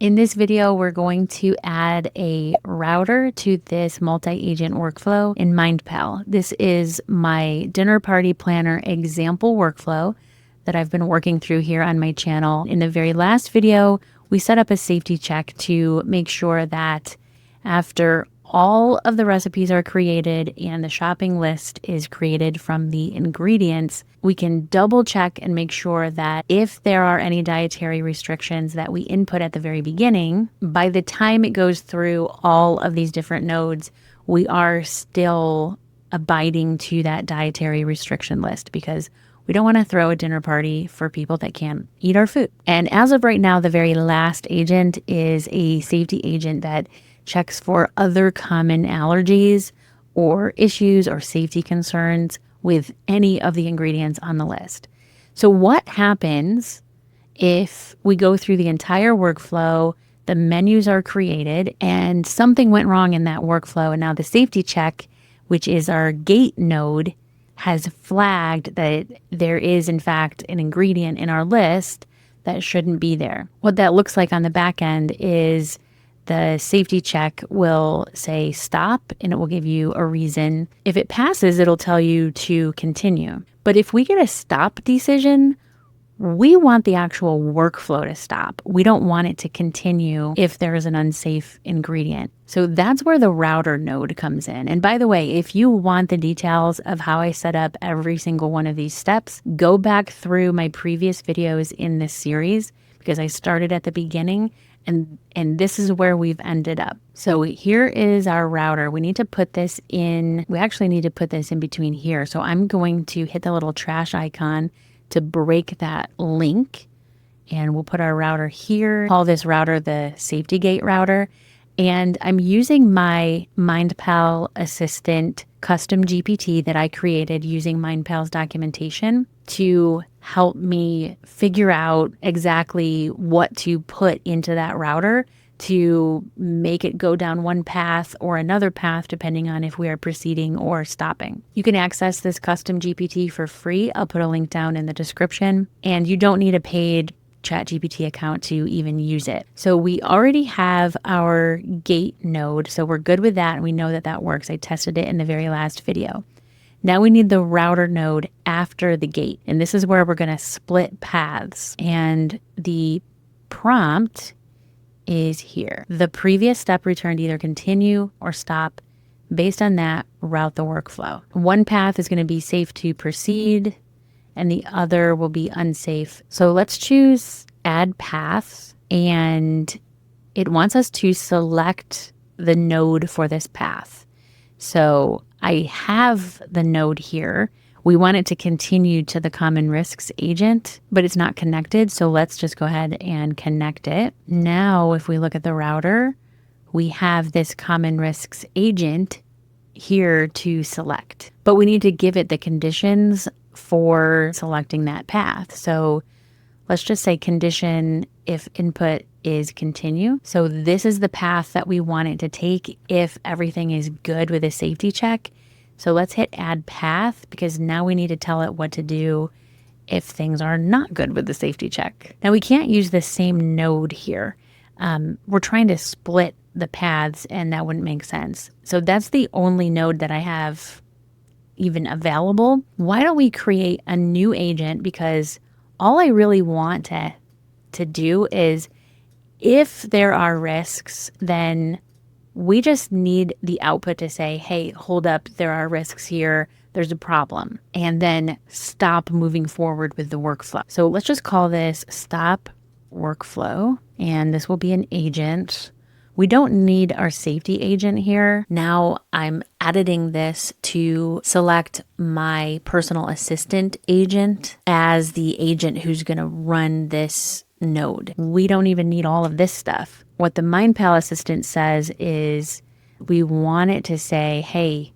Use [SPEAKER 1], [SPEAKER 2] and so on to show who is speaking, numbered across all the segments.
[SPEAKER 1] In this video, we're going to add a router to this multi-agent workflow in MindPal. This is my dinner party planner example workflow that I've been working through here on my channel. In the very last video, we set up a safety check to make sure that after all of the recipes are created and the shopping list is created from the ingredients, we can double check and make sure that if there are any dietary restrictions that we input at the very beginning, by the time it goes through all of these different nodes, we are still abiding to that dietary restriction list, because we don't want to throw a dinner party for people that can't eat our food. And as of right now, the very last agent is a safety agent that checks for other common allergies or issues or safety concerns with any of the ingredients on the list. So what happens if we go through the entire workflow, the menus are created, and something went wrong in that workflow, and now the safety check, which is our gate node, has flagged that there is in fact an ingredient in our list that shouldn't be there. What that looks like on the back end is the safety check will say stop, and it will give you a reason. If it passes, it'll tell you to continue. But if we get a stop decision, we want the actual workflow to stop. We don't want it to continue if there is an unsafe ingredient. So that's where the router node comes in. And by the way, if you want the details of how I set up every single one of these steps, go back through my previous videos in this series, because I started at the beginning. And this is where we've ended up. So here is our router. We need to put this in, we actually need to put this in between here. So I'm going to hit the little trash icon to break that link. And we'll put our router here. Call this router the safety gate router. And I'm using my MindPal Assistant custom GPT that I created using MindPal's documentation to help me figure out exactly what to put into that router to make it go down one path or another path, depending on if we are proceeding or stopping. You can access this custom GPT for free. I'll put a link down in the description, and you don't need a paid ChatGPT account to even use it. So we already have our gate node, so we're good with that, and we know that that works. I tested it in the very last video. Now we need the router node after the gate, and this is where we're going to split paths, and the prompt is here. The previous step returned either continue or stop. Based on that, route the workflow. One path is going to be safe to proceed, and the other will be unsafe. So let's choose add paths, and it wants us to select the node for this path. So I have the node here. We want it to continue to the common risks agent, but it's not connected. So let's just go ahead and connect it. Now, if we look at the router, we have this common risks agent here to select, but we need to give it the conditions for selecting that path. So let's just say condition if input is continue. So this is the path that we want it to take if everything is good with a safety check. So let's hit add path, because now we need to tell it what to do if things are not good with the safety check. Now we can't use the same node here. We're trying to split the paths, and that wouldn't make sense. So that's the only node that I have even available. Why don't we create a new agent? Because all I really want to do is, if there are risks, then we just need the output to say, hey, hold up, there are risks here, there's a problem, and then stop moving forward with the workflow. So let's just call this stop workflow, and this will be an agent. We don't need our safety agent here. Now I'm editing this to select my personal assistant agent as the agent who's going to run this node. We don't even need all of this stuff. What the MindPal assistant says is we want it to say, hey,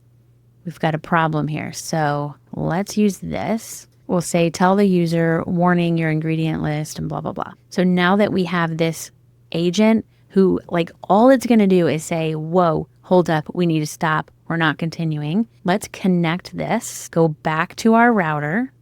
[SPEAKER 1] we've got a problem here. So let's use this. We'll say, tell the user, warning, your ingredient list, and blah, blah, blah. So now that we have this agent who, like, all it's going to do is say, whoa, hold up, we need to stop, we're not continuing. Let's connect this, go back to our router.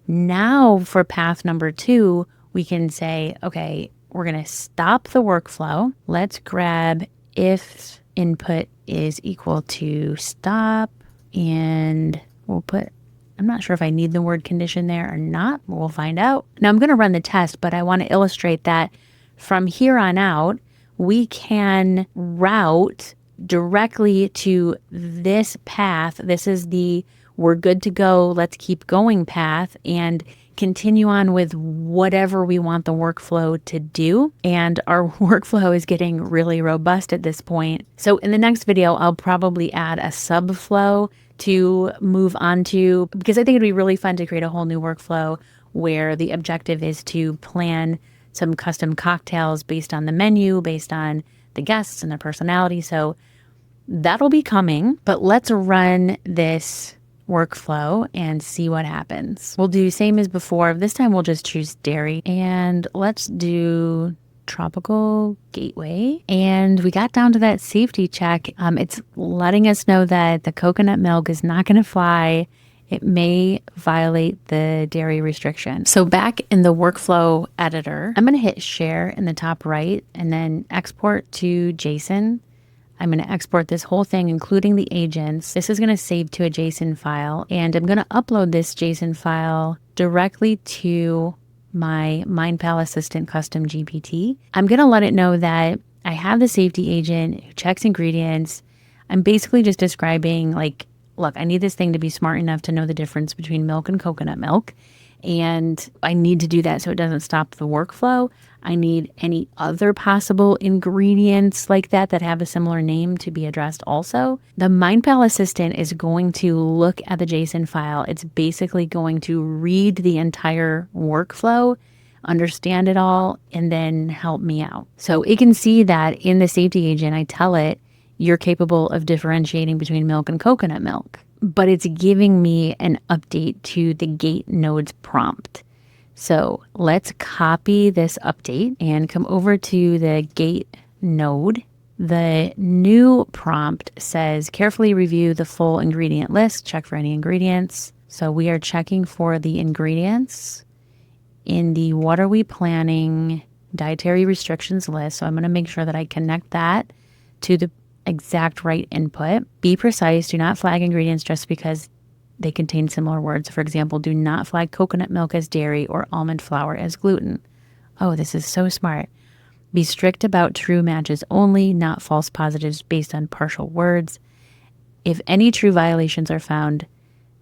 [SPEAKER 1] Now for path number 2, we can say, okay, we're going to stop the workflow. Let's grab if input is equal to stop, and we'll put, I'm not sure if I need the word condition there or not. We'll find out. Now I'm going to run the test, but I want to illustrate that from here on out, we can route directly to this path. This is the we're good to go, let's keep going path, and continue on with whatever we want the workflow to do. And our workflow is getting really robust at this point. So in the next video, I'll probably add a subflow to move on to, because I think it'd be really fun to create a whole new workflow where the objective is to plan some custom cocktails based on the menu, based on the guests and their personality. So that'll be coming, but let's run this workflow and see what happens. We'll do same as before. This time we'll just choose dairy, and let's do tropical gateway. And we got down to that safety check. It's letting us know that the coconut milk is not going to fly. It may violate the dairy restriction. So back in the workflow editor, I'm going to hit share in the top right and then export to JSON. I'm going to export this whole thing, including the agents. This is going to save to a JSON file, and I'm going to upload this JSON file directly to my MindPal Assistant Custom GPT. I'm going to let it know that I have the safety agent who checks ingredients. I'm basically just describing, like, look, I need this thing to be smart enough to know the difference between milk and coconut milk. And I need to do that so it doesn't stop the workflow. I need any other possible ingredients like that that have a similar name to be addressed also. The MindPal Assistant is going to look at the JSON file. It's basically going to read the entire workflow, understand it all, and then help me out. So it can see that in the safety agent, I tell it, you're capable of differentiating between milk and coconut milk, but it's giving me an update to the gate nodes prompt. So let's copy this update and come over to the gate node. The new prompt says, carefully review the full ingredient list, check for any ingredients. So we are checking for the ingredients in the what are we planning dietary restrictions list. So I'm going to make sure that I connect that to the exact right input. Be precise. Do not flag ingredients just because they contain similar words. For example, do not flag coconut milk as dairy or almond flour as gluten. Oh, this is so smart. Be strict about true matches only, not false positives based on partial words. If any true violations are found,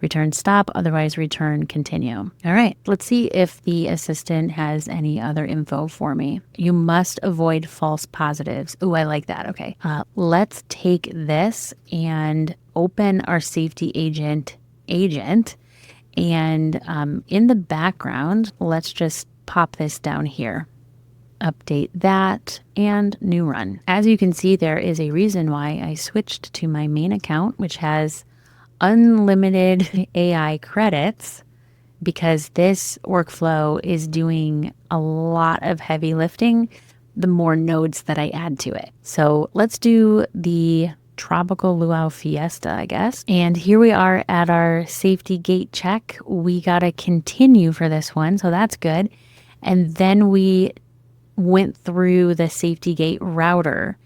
[SPEAKER 1] return stop, otherwise return continue. All right, let's see if the assistant has any other info for me. You must avoid false positives. Ooh, I like that. Okay, let's take this and open our safety agent. And in the background, let's just pop this down here. Update that and new run. As you can see, there is a reason why I switched to my main account, which has unlimited AI credits, because this workflow is doing a lot of heavy lifting the more nodes that I add to it. So let's do the tropical luau fiesta, I guess. And here we are at our safety gate check. We got to continue for this one, so that's good. And then we went through the safety gate router,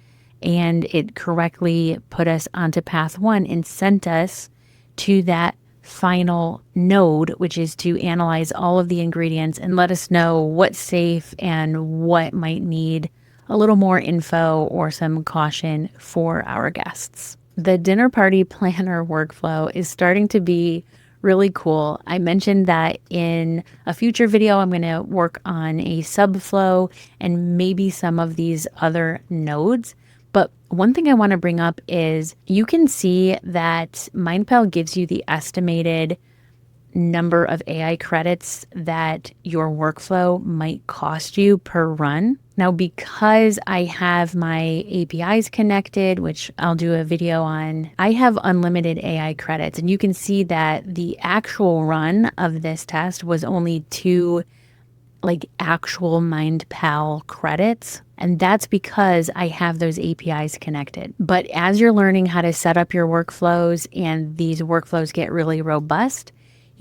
[SPEAKER 1] and it correctly put us onto path 1 and sent us to that final node, which is to analyze all of the ingredients and let us know what's safe and what might need a little more info or some caution for our guests. The dinner party planner workflow is starting to be really cool. I mentioned that in a future video, I'm going to work on a subflow and maybe some of these other nodes. But one thing I want to bring up is you can see that MindPal gives you the estimated number of AI credits that your workflow might cost you per run. Now, because I have my APIs connected, which I'll do a video on, I have unlimited AI credits. And you can see that the actual run of this test was only 2 actual MindPal credits. And that's because I have those APIs connected. But as you're learning how to set up your workflows and these workflows get really robust,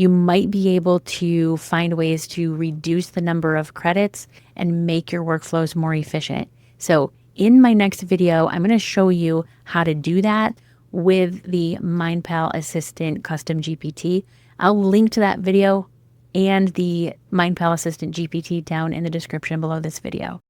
[SPEAKER 1] you might be able to find ways to reduce the number of credits and make your workflows more efficient. So in my next video, I'm going to show you how to do that with the MindPal Assistant Custom GPT. I'll link to that video and the MindPal Assistant GPT down in the description below this video.